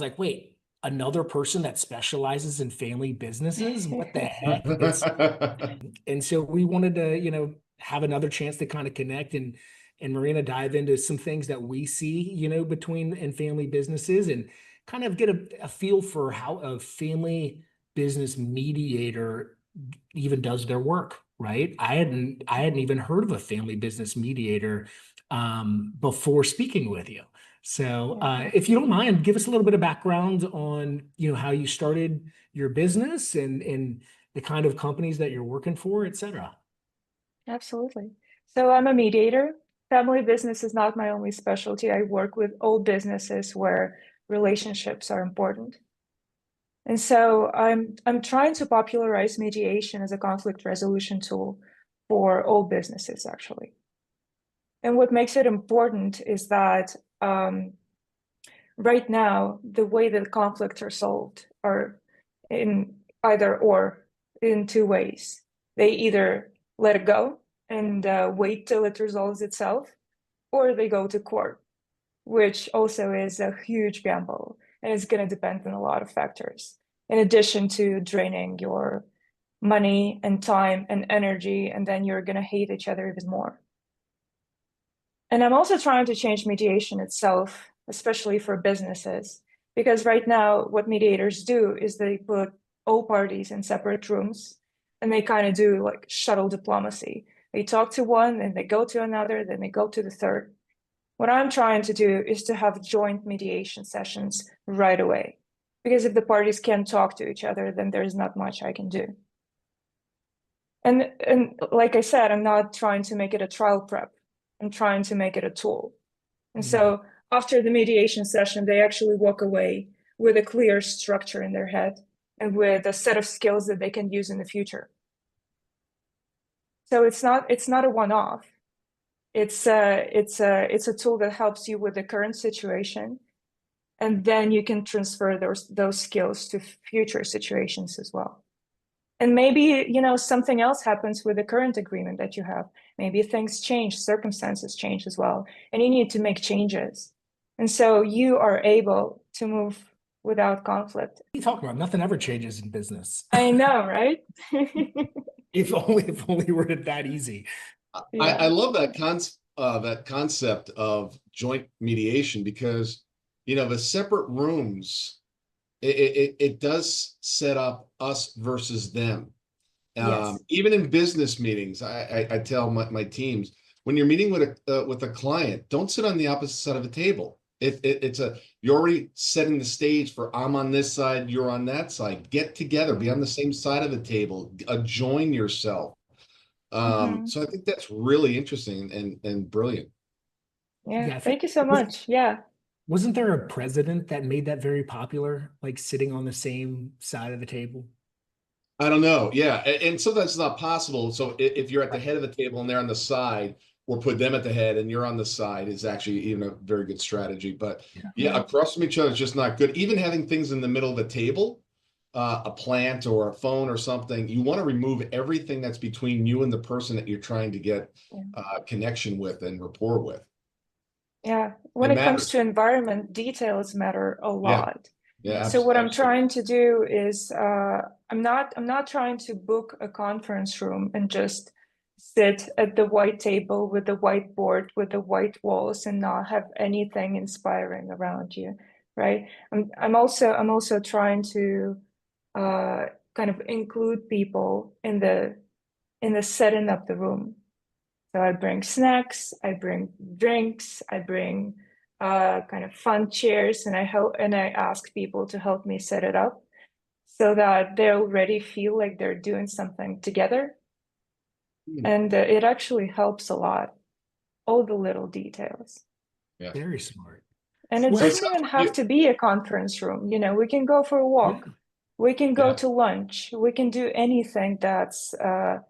like, wait, another person that specializes in family businesses? What the heck? And so we wanted to, have another chance to kind of connect and Marina dive into some things that we see, between and family businesses and kind of get a feel for how a family business mediator even does their work, right? I hadn't even heard of a family business mediator before speaking with you. So if you don't mind, give us a little bit of background on, how you started your business and the kind of companies that you're working for, et cetera. Absolutely. So I'm a mediator. Family business is not my only specialty. I work with all businesses where relationships are important. And so I'm trying to popularize mediation as a conflict resolution tool for all businesses, actually. And what makes it important is that right now, the way that conflicts are solved are in either or in two ways. They either let it go and wait till it resolves itself, or they go to court, which also is a huge gamble and it's going to depend on a lot of factors, in addition to draining your money and time and energy, and then you're going to hate each other even more. And I'm also trying to change mediation itself, especially for businesses, because right now what mediators do is they put all parties in separate rooms and they kind of do like shuttle diplomacy. They talk to one, then they go to another, then they go to the third. What I'm trying to do is to have joint mediation sessions right away, because if the parties can't talk to each other, then there's not much I can do. And like I said, I'm not trying to make it a trial prep. I'm trying to make it a tool. And so after the mediation session, they actually walk away with a clear structure in their head and with a set of skills that they can use in the future. So it's not a one-off. It's a tool that helps you with the current situation, and then you can transfer those skills to future situations as well. And maybe, something else happens with the current agreement that you have. Maybe things change, circumstances change as well, and you need to make changes. And so you are able to move without conflict. What are you talking about? Nothing ever changes in business. I know, right? If only were it that easy. I love that concept of joint mediation, because the separate rooms, it does set up us versus them. Yes. Even in business meetings, I tell my teams, when you're meeting with a client, don't sit on the opposite side of the table. You're already setting the stage for, I'm on this side, you're on that side. Get together, be on the same side of the table, join yourself. So I think that's really interesting and brilliant. Yeah, thank you so much. Yeah. Wasn't there a president that made that very popular, like sitting on the same side of the table? I don't know. Yeah. And sometimes it's not possible. So if you're at the head of the table and they're on the side, or put them at the head and you're on the side, is actually even a very good strategy. But yeah, across from each other is just not good. Even having things in the middle of the table, a plant or a phone or something, you want to remove everything that's between you and the person that you're trying to get connection with and rapport with. Yeah. When it comes to environment, details matter a lot. Yeah. So what I'm trying to do is I'm not trying to book a conference room and just sit at the white table with the whiteboard with the white walls and not have anything inspiring around you, right? I'm also trying to kind of include people in the setting up the room. So I bring snacks, I bring drinks, I bring kind of fun chairs, and I ask people to help me set it up so that they already feel like they're doing something together. And it actually helps a lot, all the little details. Yeah. Very smart. And it doesn't even have to be a conference room. We can go for a walk. Yeah. We can go to lunch. We can do anything that's kind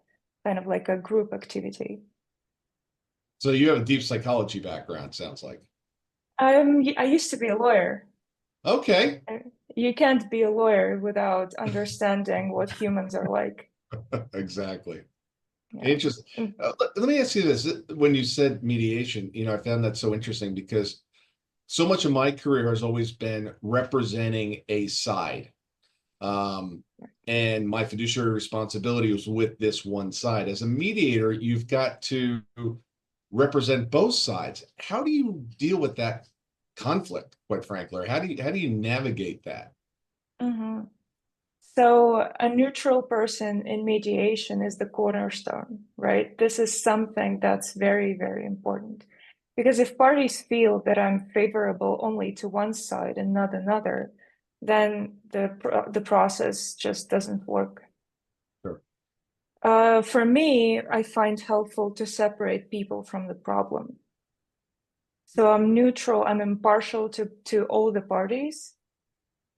of like a group activity. So you have a deep psychology background, sounds like. I used to be a lawyer. Okay. You can't be a lawyer without understanding what humans are like. Exactly. Yeah. Interesting. Let me ask you this. When you said mediation, I found that so interesting because so much of my career has always been representing a side. And my fiduciary responsibility was with this one side. As a mediator, you've got to represent both sides. How do you deal with that conflict, quite frankly? Or how do you navigate that? Mm-hmm. So a neutral person in mediation is the cornerstone, right? This is something that's very, very important. Because if parties feel that I'm favorable only to one side and not another, then the process just doesn't work. Sure. For me, I find helpful to separate people from the problem. So I'm neutral, I'm impartial to all the parties,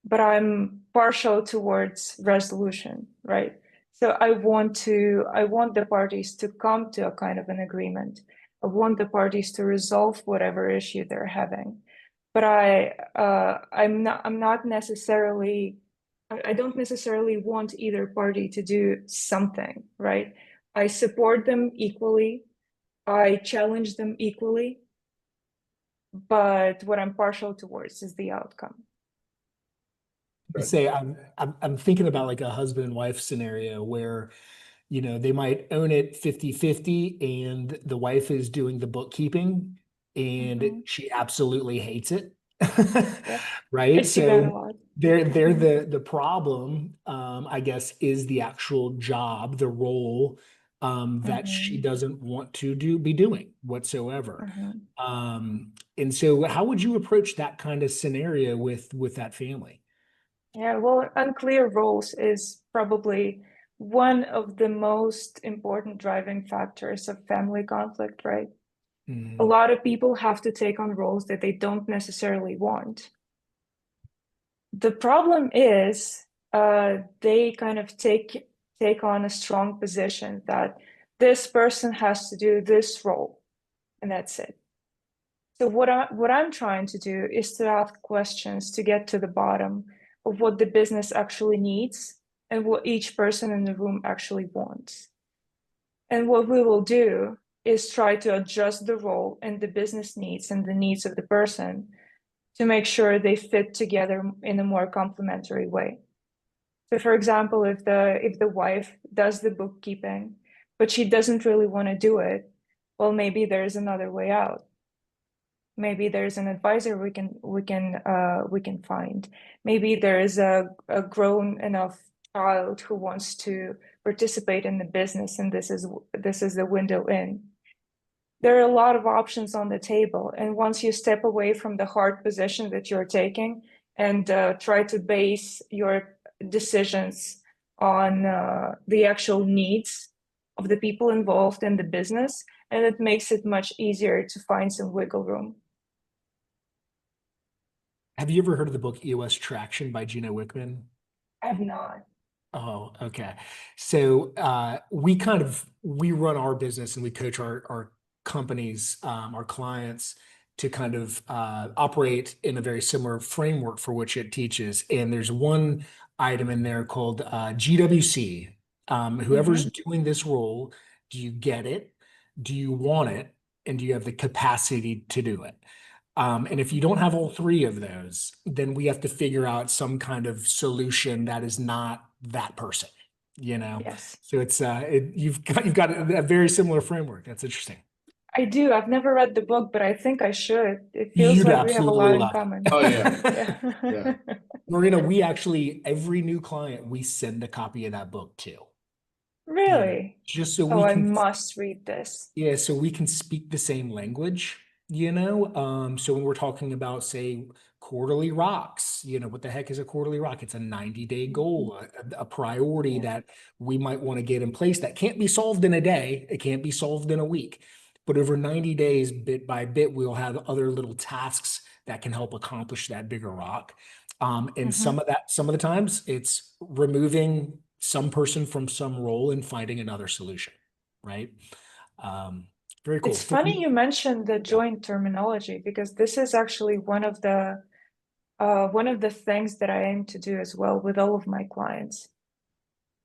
but I'm partial towards resolution, right? So I want the parties to come to a kind of an agreement. I want the parties to resolve whatever issue they're having. But I'm not necessarily, I don't necessarily want either party to do something, right? I support them equally. I challenge them equally. But what I'm partial towards is the outcome. To say I'm thinking about like a husband and wife scenario where, you know, they might own it 50-50 and the wife is doing the bookkeeping and she absolutely hates it. Yep. Right. I see that a So lot. they're the problem, I guess, is the actual job, the role that she doesn't want to be doing whatsoever. And so how would you approach that kind of scenario with that family? Yeah, well, unclear roles is probably one of the most important driving factors of family conflict, right? A lot of people have to take on roles that they don't necessarily want. The problem is they kind of take on a strong position that this person has to do this role, and that's it. So what I'm trying to do is to ask questions to get to the bottom of what the business actually needs and what each person in the room actually wants. And what we will do is try to adjust the role and the business needs and the needs of the person to make sure they fit together in a more complementary way. So for example, if the wife does the bookkeeping, but she doesn't really want to do it, well, maybe there's another way out. Maybe there's an advisor we can find. Maybe there is a grown enough child who wants to participate in the business, and this is the window in. There are a lot of options on the table, and once you step away from the hard position that you're taking and try to base your decisions on the actual needs of the people involved in the business, and it makes it much easier to find some wiggle room. Have you ever heard of the book EOS Traction by Gino Wickman? I have not. Oh, okay. So we run our business and we coach our companies, our clients to kind of operate in a very similar framework for which it teaches. And there's one item in there called GWC. Whoever's doing this role, do you get it? Do you want it? And do you have the capacity to do it? And if you don't have all three of those, then we have to figure out some kind of solution that is not that person, you know? Yes. So it's you've got a very similar framework. That's interesting. I do. I've never read the book, but I think I should. It feels You'd like we have a lot absolutely in love common. Oh yeah. Yeah. Yeah. Marina, we actually, every new client, we send a copy of that book to. Really? Just so Oh, we I can, must read this. yeah, so we can speak the same language, you know? So when we're talking about, say, quarterly rocks, you know, what the heck is a quarterly rock? It's a 90-day goal, a priority that we might want to get in place that can't be solved in a day. It can't be solved in a week. But over 90 days, bit by bit, we'll have other little tasks that can help accomplish that bigger rock. And some of the times it's removing some person from some role and finding another solution, right? Very cool. It's funny you mentioned the joint terminology, because this is actually one of the things that I aim to do as well with all of my clients.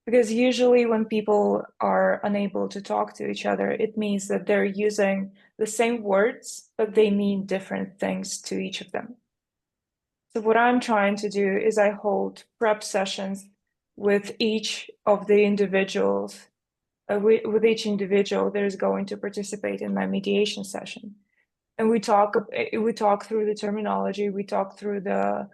Because usually when people are unable to talk to each other, it means that they're using the same words, but they mean different things to each of them. So what I'm trying to do is I hold prep sessions with each of the individuals, with each individual that is going to participate in my mediation session. And we talk through the terminology, we talk through the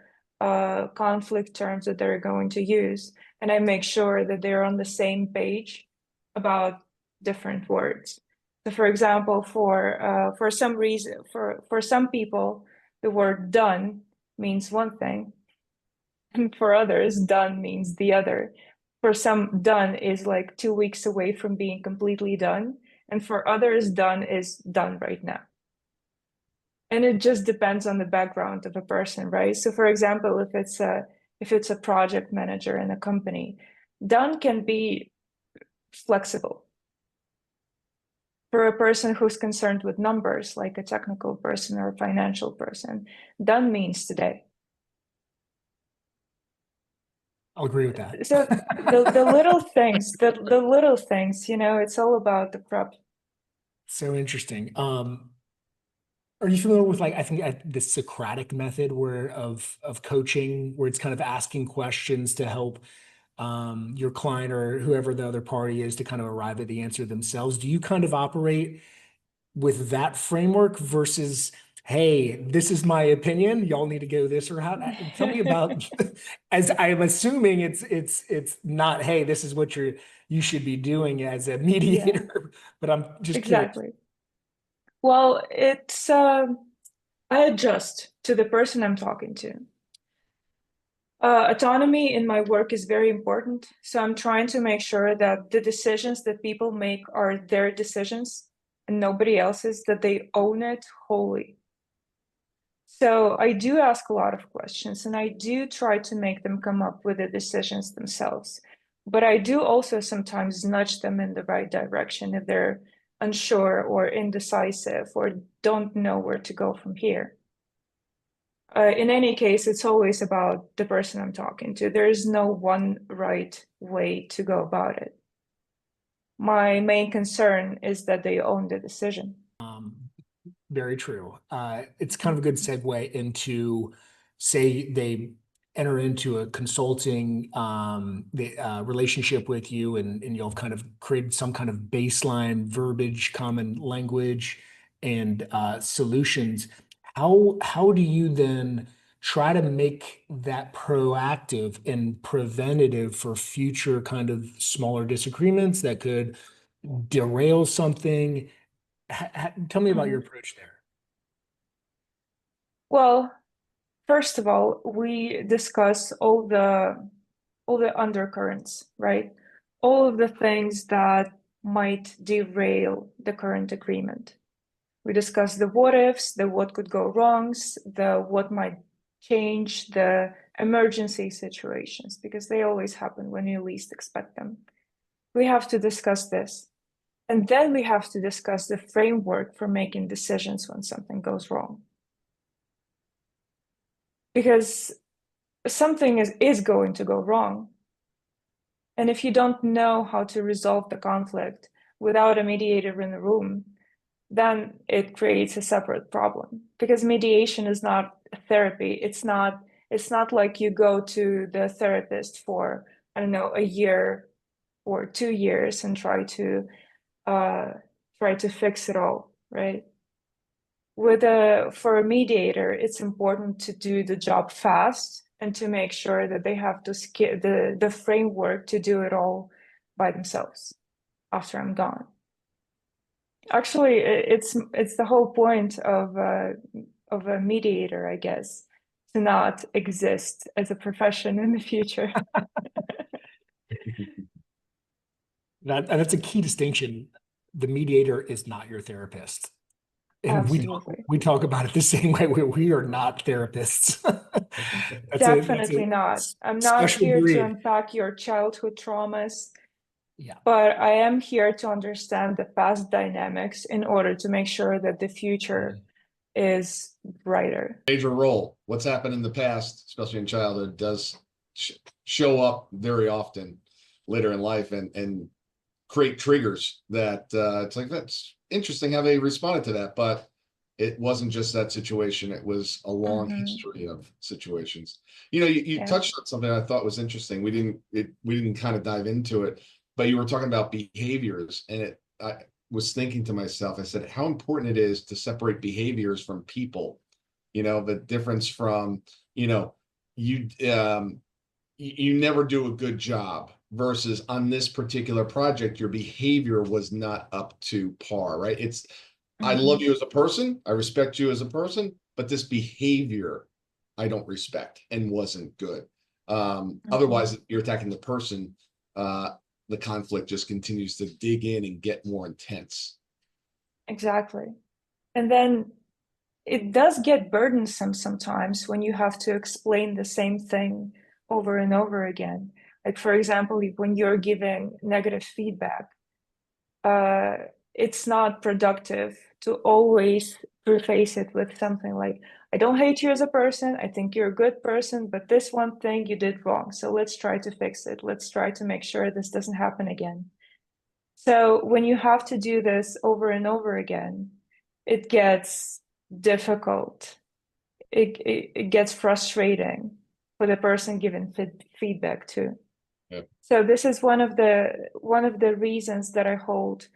conflict terms that they're going to use, and I make sure that they're on the same page about different words. So for example, for some reason, for some people, the word done means one thing, and for others, done means the other. For some, done is like 2 weeks away from being completely done, and for others, done is done right now. And it just depends on the background of a person, right? So for example, if it's a project manager in a company, done can be flexible. For a person who's concerned with numbers, like a technical person or a financial person, done means today. I'll agree with that. So the little things, the little things, you know, it's all about the prep. So interesting. Are you familiar with, like, I think the Socratic method of coaching, where it's kind of asking questions to help your client or whoever the other party is to kind of arrive at the answer themselves? Do you kind of operate with that framework versus, hey, this is my opinion, y'all need to go this route? Tell me about, as I'm assuming it's not, hey, this is what you should be doing as a mediator, but I'm just Exactly. curious. Well, it's I adjust to the person I'm talking to. Autonomy in my work is very important, so I'm trying to make sure that the decisions that people make are their decisions and nobody else's, that they own it wholly. So I do ask a lot of questions, and I do try to make them come up with the decisions themselves. But I do also sometimes nudge them in the right direction if they're unsure or indecisive or don't know where to go from here. In any case, it's always about the person I'm talking to. There is no one right way to go about it. My main concern is that they own the decision. Very true. It's kind of a good segue into, say they enter into a consulting relationship with you, and you'll kind of create some kind of baseline verbiage, common language, and solutions. How do you then try to make that proactive and preventative for future kind of smaller disagreements that could derail something? Tell me about your approach there. Well, first of all, we discuss all the undercurrents, right? All of the things that might derail the current agreement. We discuss the what ifs, the what could go wrongs, the what might change, the emergency situations, because they always happen when you least expect them. We have to discuss this. And then we have to discuss the framework for making decisions when something goes wrong. Because something is going to go wrong. And if you don't know how to resolve the conflict without a mediator in the room, then it creates a separate problem. Because mediation is not therapy. It's not like you go to the therapist for, I don't know, a year or 2 years and try to fix it all, right? For a mediator, it's important to do the job fast and to make sure that they have the framework to do it all by themselves after I'm gone. Actually, it's the whole point of a mediator, I guess, to not exist as a profession in the future. That's a key distinction. The mediator is not your therapist. And Absolutely. we talk about it the same way. We are not therapists. Definitely not. I'm not here breed. to unpack your childhood traumas. Yeah. But I am here to understand the past dynamics in order to make sure that the future is brighter. Major role. What's happened in the past, especially in childhood, does show up very often later in life and create triggers that it's like, that's interesting how they responded to that, but it wasn't just that situation. It was a long history of situations. You know, you touched on something I thought was interesting. We didn't kind of dive into it, but you were talking about behaviors, and I was thinking to myself, I said, how important it is to separate behaviors from people. You know, the difference from, you know, you never do a good job versus on this particular project, your behavior was not up to par, right? It's, I love you as a person, I respect you as a person, but this behavior I don't respect and wasn't good. Otherwise, you're attacking the person, the conflict just continues to dig in and get more intense. Exactly. And then it does get burdensome sometimes when you have to explain the same thing over and over again. Like, for example, when you're giving negative feedback, it's not productive to always preface it with something like, I don't hate you as a person, I think you're a good person, but this one thing you did wrong. So let's try to fix it. Let's try to make sure this doesn't happen again. So when you have to do this over and over again, it gets difficult. It gets frustrating for the person given feedback too. Yep. So this is one of the reasons that I hold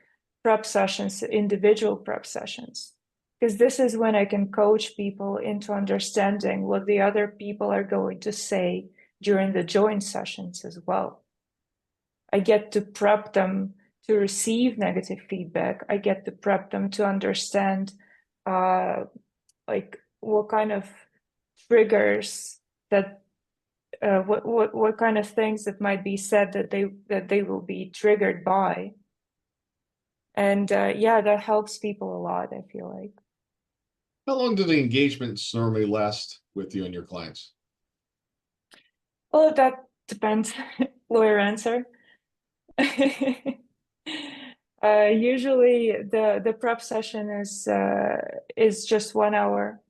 prep sessions, individual prep sessions, because this is when I can coach people into understanding what the other people are going to say during the joint sessions as well. I get to prep them to receive negative feedback. I get to prep them to understand like what kind of triggers that what kind of things that might be said that they will be triggered by. And yeah, that helps people a lot, I feel like. How long do the engagements normally last with you and your clients? Well, that depends. Lawyer answer. Usually the prep session is just 1 hour,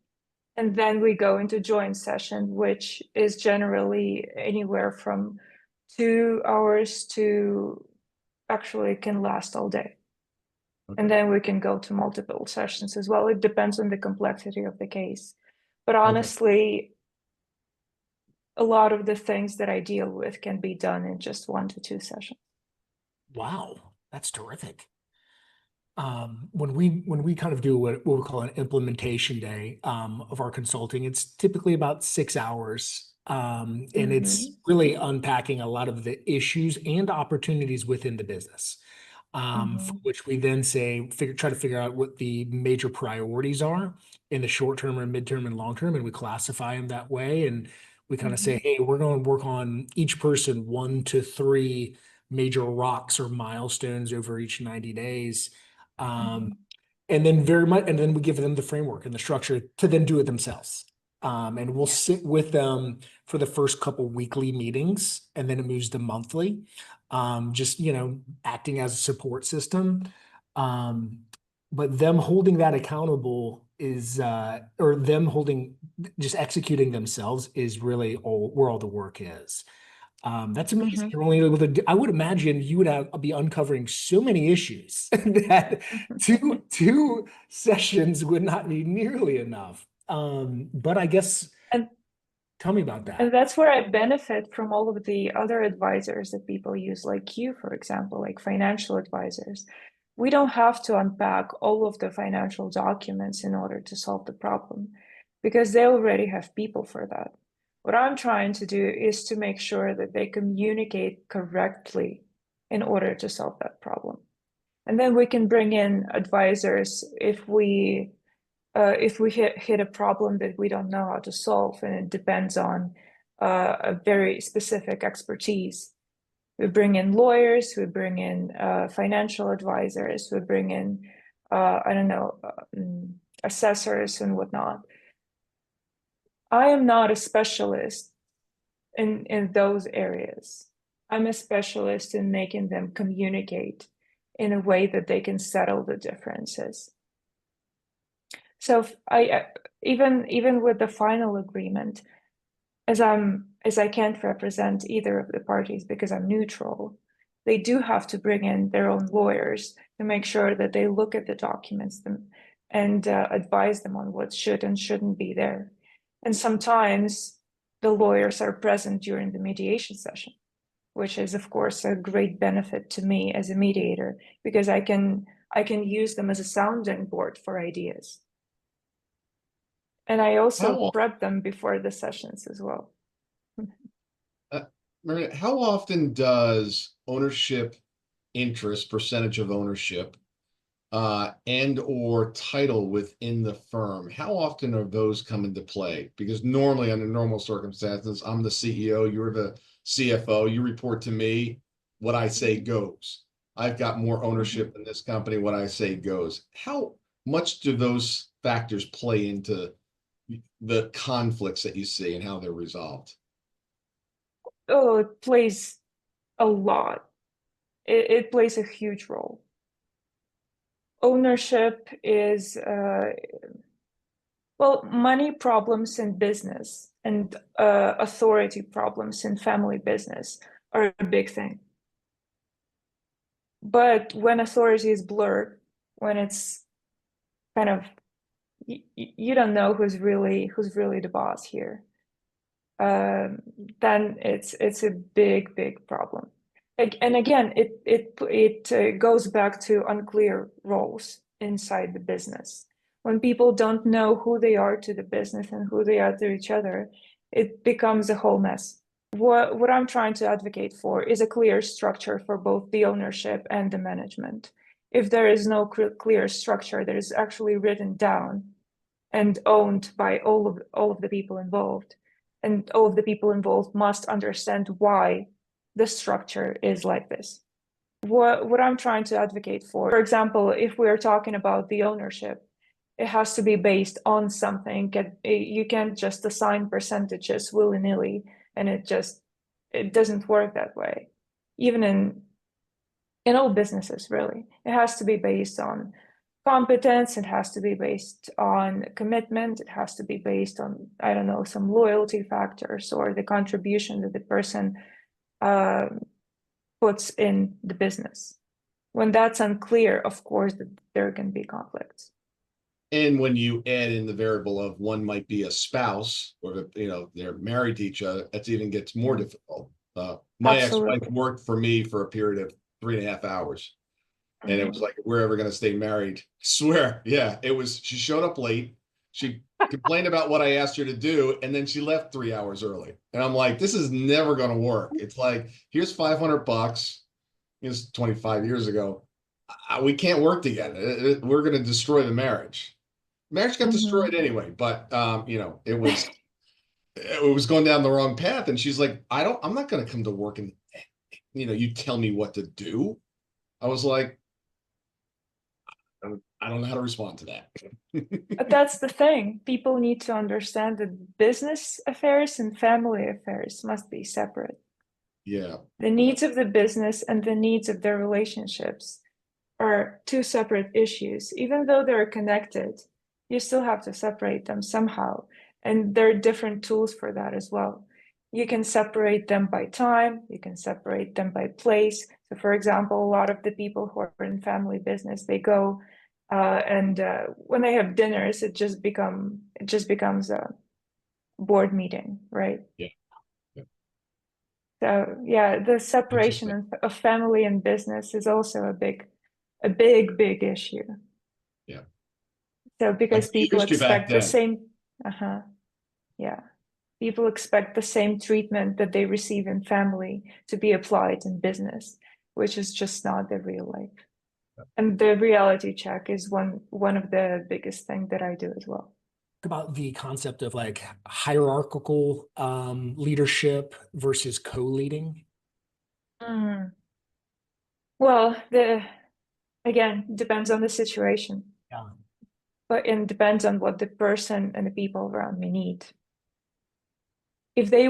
and then we go into joint session, which is generally anywhere from 2 hours to actually can last all day. Okay. And then we can go to multiple sessions as well. It depends on the complexity of the case. But honestly, a lot of the things that I deal with can be done in just 1 to 2 sessions. Wow, that's terrific. When we kind of do what we call an implementation day of our consulting, it's typically about 6 hours. And it's really unpacking a lot of the issues and opportunities within the business. For which we then try to figure out what the major priorities are in the short term or midterm and long term, and we classify them that way. And we kind of say, hey, we're going to work on each person 1 to 3 major rocks or milestones over each 90 days. And then we give them the framework and the structure to then do it themselves. And we'll sit with them for the first couple weekly meetings, and then it moves to monthly. Just, acting as a support system. But them holding that accountable is, or them just executing themselves is really where all the work is. That's amazing. You're only able to I would imagine you would be uncovering so many issues that two sessions would not be nearly enough. But I guess, tell me about that. And that's where I benefit from all of the other advisors that people use, like you, for example, like financial advisors. We don't have to unpack all of the financial documents in order to solve the problem, because they already have people for that. What I'm trying to do is to make sure that they communicate correctly in order to solve that problem. And then we can bring in advisors if we hit a problem that we don't know how to solve, and it depends on a very specific expertise. We bring in lawyers, we bring in financial advisors, we bring in, assessors and whatnot. I am not a specialist in those areas. I'm a specialist in making them communicate in a way that they can settle the differences. So even with the final agreement, as I can't represent either of the parties because I'm neutral, they do have to bring in their own lawyers to make sure that they look at the documents and advise them on what should and shouldn't be there. And sometimes the lawyers are present during the mediation session, which is, of course, a great benefit to me as a mediator, because I can use them as a sounding board for ideas. And I also prep them before the sessions as well. Marina, how often does ownership interest, percentage of ownership, and or title within the firm, how often are those come into play? Because normally under normal circumstances, I'm the CEO, you're the CFO, you report to me, what I say goes. I've got more ownership in this company, what I say goes. How much do those factors play into the conflicts that you see and how they're resolved? Oh, it plays a lot. It plays a huge role. Ownership is, well, money problems in business and authority problems in family business are a big thing. But when authority is blurred, when it's kind of, you don't know who's really the boss here, then it's a big problem. And again, it goes back to unclear roles inside the business. When people don't know who they are to the business and who they are to each other, it becomes a whole mess. What I'm trying to advocate for is a clear structure for both the ownership and the management. If there is no clear structure that is actually written down and owned by all of the people involved, and all of the people involved must understand why the structure is like this. What I'm trying to advocate for example, if we're talking about the ownership, it has to be based on something. You can't just assign percentages willy-nilly, and it doesn't work that way. Even in all businesses, really. It has to be based on competence, it has to be based on commitment, it has to be based on, I don't know, some loyalty factors or the contribution that the person puts in the business. When that's unclear, of course, there can be conflicts. And when you add in the variable of one might be a spouse, or they're married to each other, that even gets more difficult. My ex-wife worked for me for a period of 3.5 hours. And it was like, we're ever going to stay married. I swear. Yeah, it was. She showed up late. She complained about what I asked her to do. And then she left 3 hours early. And I'm like, this is never going to work. It's like, here's $500. It's 25 years ago. We can't work together. We're going to destroy the marriage. Marriage got destroyed anyway. But, it was going down the wrong path. And she's like, I'm not going to come to work and, you tell me what to do. I was like, I don't know how to respond to that. But that's the thing. People need to understand that business affairs and family affairs must be separate. Yeah. The needs of the business and the needs of their relationships are two separate issues. Even though they're connected, you still have to separate them somehow. And there are different tools for that as well. You can separate them by time, you can separate them by place. So for example, a lot of the people who are in family business, they go and when they have dinners, it just becomes a board meeting, right? Yeah. So yeah, the separation of family and business is also a big issue. Yeah. So because people expect the same, yeah. People expect the same treatment that they receive in family to be applied in business, which is just not the real life. And the reality check is one of the biggest things that I do as well. About the concept of like hierarchical leadership versus co-leading. Well, again, depends on the situation. Yeah. But it depends on what the person and the people around me need. If they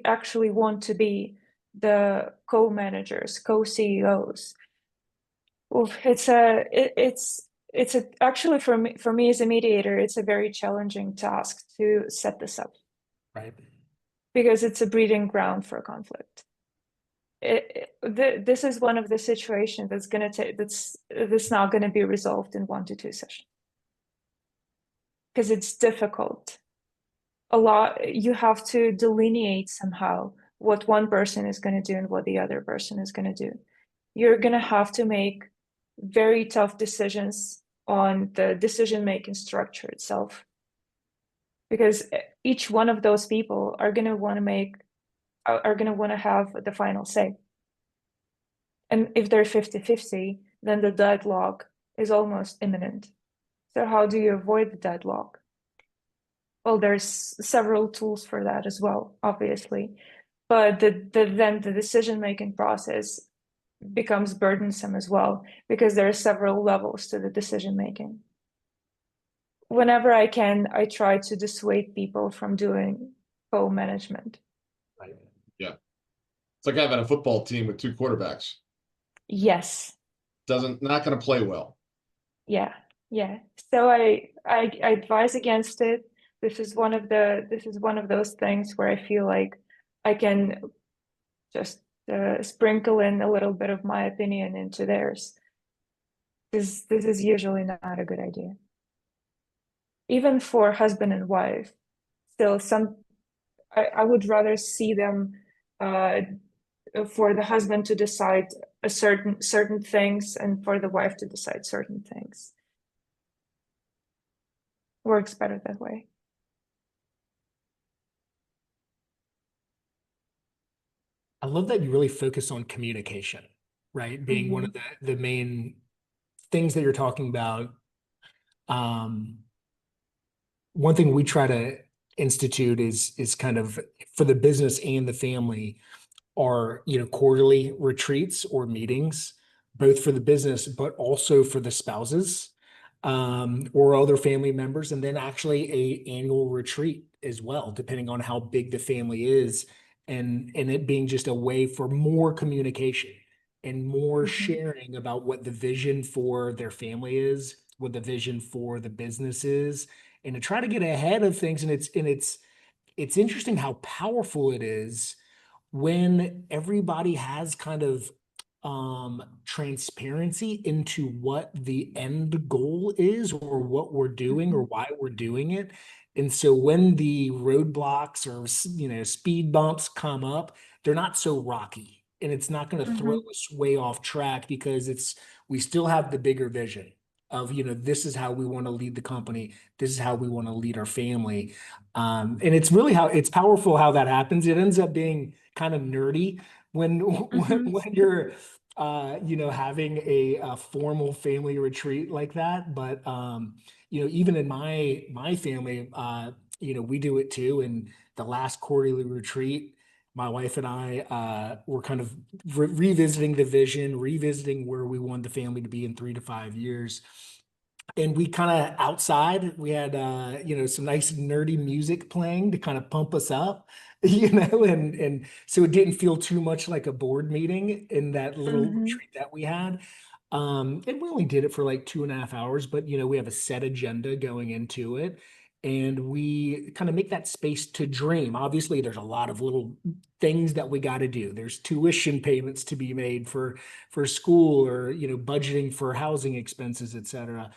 actually want to be the co-managers, co-CEOs, it's actually for me as a mediator, it's a very challenging task to set this up. Right. Because it's a breeding ground for conflict. this is one of the situations that's going to take, that's not going to be resolved in 1 to 2 sessions. Because it's difficult. You have to delineate somehow what one person is going to do and what the other person is going to do. You're going to have to make very tough decisions on the decision-making structure itself. Because each one of those people are going to want to have the final say. And if they're 50-50, then the deadlock is almost imminent. So how do you avoid the deadlock? Well, there's several tools for that as well, obviously. But then the decision-making process becomes burdensome as well, because there are several levels to the decision-making. Whenever I can, I try to dissuade people from doing co-management. Right. Yeah. It's like having a football team with 2 quarterbacks. Yes. Not going to play well. Yeah. So I advise against it. This is one of those things where I feel like I can just sprinkle in a little bit of my opinion into theirs. This is usually not a good idea. Even for husband and wife, still I would rather see them for the husband to decide certain things and for the wife to decide certain things. Works better that way. I love that you really focus on communication, right? Being one of the main things that you're talking about. One thing we try to institute is kind of for the business and the family are, quarterly retreats or meetings, both for the business, but also for the spouses, or other family members, and then actually a annual retreat as well, depending on how big the family is, and it being just a way for more communication and more sharing about what the vision for their family is, what the vision for the business is, and to try to get ahead of things. And it's interesting how powerful it is when everybody has kind of transparency into what the end goal is, or what we're doing, or why we're doing it. And so when the roadblocks or speed bumps come up, they're not so rocky, and it's not going to throw us way off track, because we still have the bigger vision of, this is how we want to lead the company. This is how we want to lead our family. And it's really it's powerful how that happens. It ends up being kind of nerdy when you're having a formal family retreat like that. But even in my family, we do it too. And the last quarterly retreat, my wife and I were kind of revisiting the vision, revisiting where we want the family to be in 3 to 5 years. And we kind of outside, we had some nice nerdy music playing to kind of pump us up, and so it didn't feel too much like a board meeting in that little retreat that we had. And we only did it for like 2.5 hours, but we have a set agenda going into it. And we kind of make that space to dream. Obviously, there's a lot of little things that we got to do. There's tuition payments to be made for school, or budgeting for housing expenses, et cetera.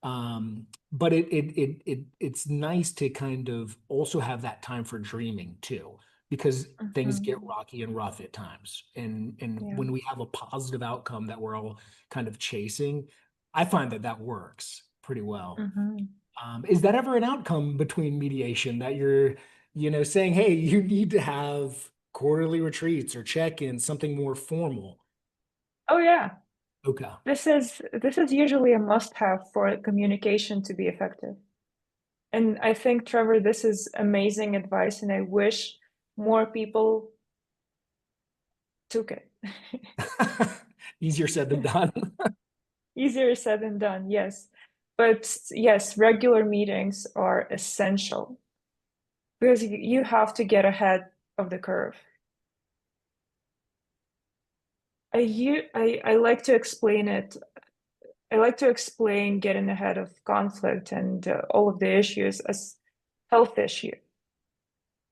But it's nice to kind of also have that time for dreaming too, because things get rocky and rough at times. And when we have a positive outcome that we're all kind of chasing, I find that works pretty well. Is that ever an outcome between mediation that you're, saying, hey, you need to have quarterly retreats or check-ins, something more formal? Oh yeah. Okay. This is usually a must-have for communication to be effective. And I think, Trevor, this is amazing advice, and I wish more people took it. Easier said than done. Easier said than done, yes. But yes, regular meetings are essential, because you have to get ahead of the curve. I like to explain it. I like to explain getting ahead of conflict and all of the issues as health issue.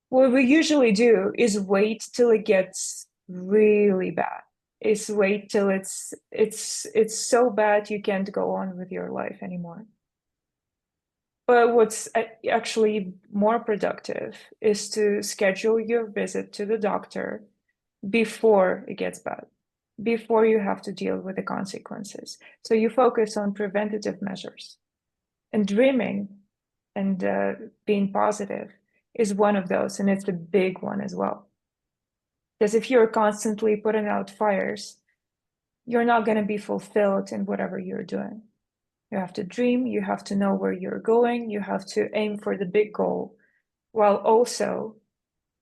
What we usually do is wait till it gets really bad is wait till it's so bad you can't go on with your life anymore. But what's actually more productive is to schedule your visit to the doctor before it gets bad, before you have to deal with the consequences. So you focus on preventative measures. And dreaming and being positive is one of those, and it's a big one as well. Because if you're constantly putting out fires, you're not going to be fulfilled in whatever you're doing. You have to dream, you have to know where you're going, you have to aim for the big goal, while also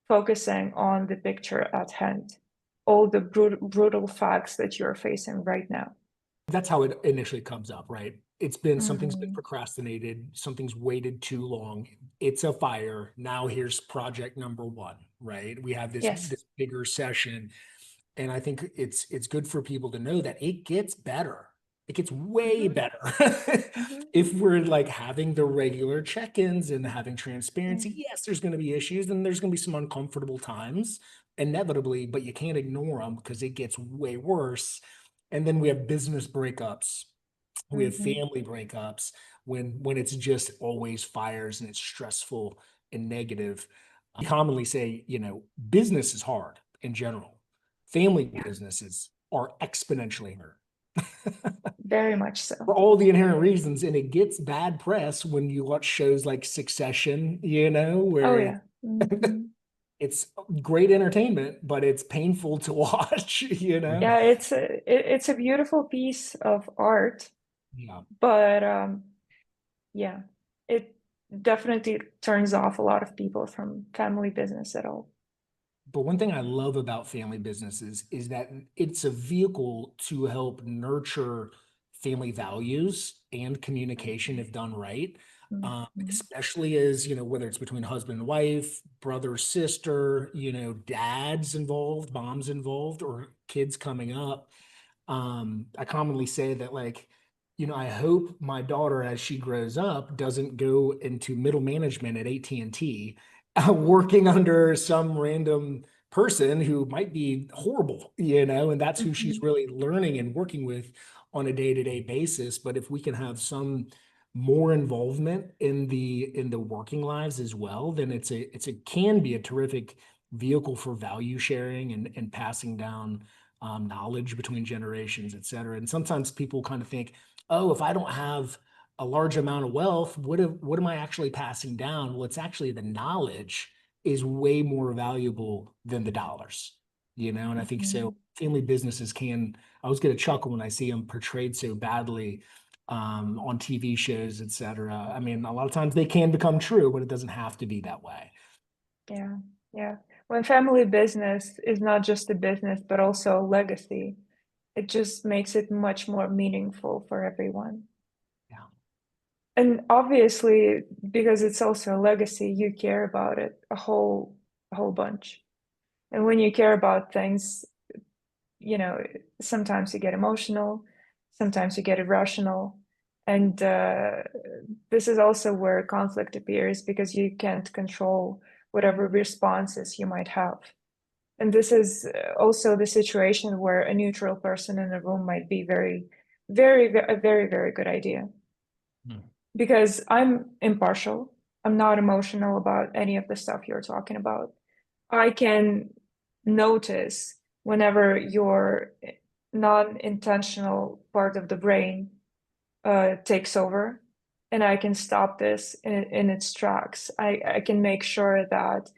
focusing on the picture at hand, all the brutal facts that you're facing right now. That's how it initially comes up, right? It's been something's been procrastinated, something's waited too long. It's a fire. Now here's project number one, right? We have this, this bigger session. And I think it's good for people to know that it gets better. It gets way better if we're like having the regular check-ins and having transparency. Yes, there's going to be issues and there's going to be some uncomfortable times inevitably, but you can't ignore them because it gets way worse. And then we have business breakups, we have family breakups when it's just always fires and it's stressful and negative. I commonly say, you know, business is hard in general. Family businesses are exponentially hurt. Very much so. For all the inherent reasons, and it gets bad press when you watch shows like Succession, you know, where it's great entertainment, but it's painful to watch, you know? Yeah, it's a beautiful piece of art. Yeah. But yeah, it definitely turns off a lot of people from family business at all. But one thing I love about family businesses is that it's a vehicle to help nurture family values and communication if done right. Especially as, you know, whether it's between husband and wife, brother, sister, you know, dads involved, moms involved, or kids coming up. I commonly say that, like, you know, I hope my daughter, as she grows up, doesn't go into middle management at AT&T, working under some random person who might be horrible, you know, and that's who she's really learning and working with on a day-to-day basis. But if we can have some more involvement in the working lives as well, then it can be a terrific vehicle for value sharing and passing down knowledge between generations, et cetera. And sometimes people kind of think, oh, if I don't have a large amount of wealth, what am I actually passing down? Well, it's actually the knowledge is way more valuable than the dollars, you know? And I think so family businesses I always get a chuckle when I see them portrayed so badly on TV shows, et cetera. I mean, a lot of times they can become true, but it doesn't have to be that way. Yeah, yeah. When family business is not just a business, but also a legacy, it just makes it much more meaningful for everyone. Yeah. And obviously, because it's also a legacy, you care about it a whole bunch. And when you care about things, you know, sometimes you get emotional, sometimes you get irrational. And this is also where conflict appears, because you can't control whatever responses you might have. And this is also the situation where a neutral person in the room might be a very, very good idea. Because I'm impartial. I'm not emotional about any of the stuff you're talking about. I can notice whenever your non-intentional part of the brain takes over, and I can stop this in its tracks. I can make sure that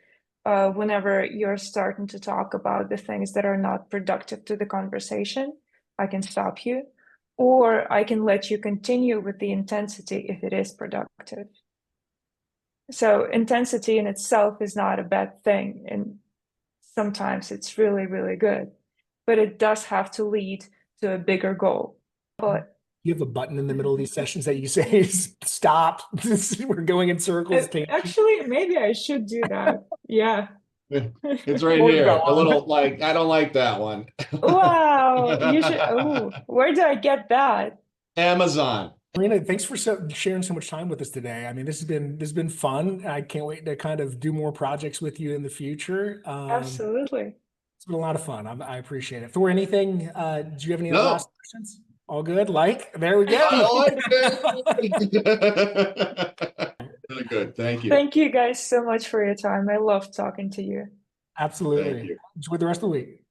whenever you're starting to talk about the things that are not productive to the conversation, I can stop you, or I can let you continue with the intensity if it is productive. So intensity in itself is not a bad thing, and sometimes it's really, really good, but it does have to lead to a bigger goal. But you have a button in the middle of these sessions that you say, stop, we're going in circles. Actually, maybe I should do that. Yeah. It's right here. A little, like, I don't like that one. Wow. You should. Oh, where did I get that? Amazon. Marina, thanks for sharing so much time with us today. I mean, this has been fun. I can't wait to kind of do more projects with you in the future. Absolutely. It's been a lot of fun. I appreciate it. Thor, anything? Do you have any No. last questions? All good. There we go. Really good. Thank you. Thank you guys so much for your time. I love talking to you. Absolutely. Thank you. Enjoy the rest of the week.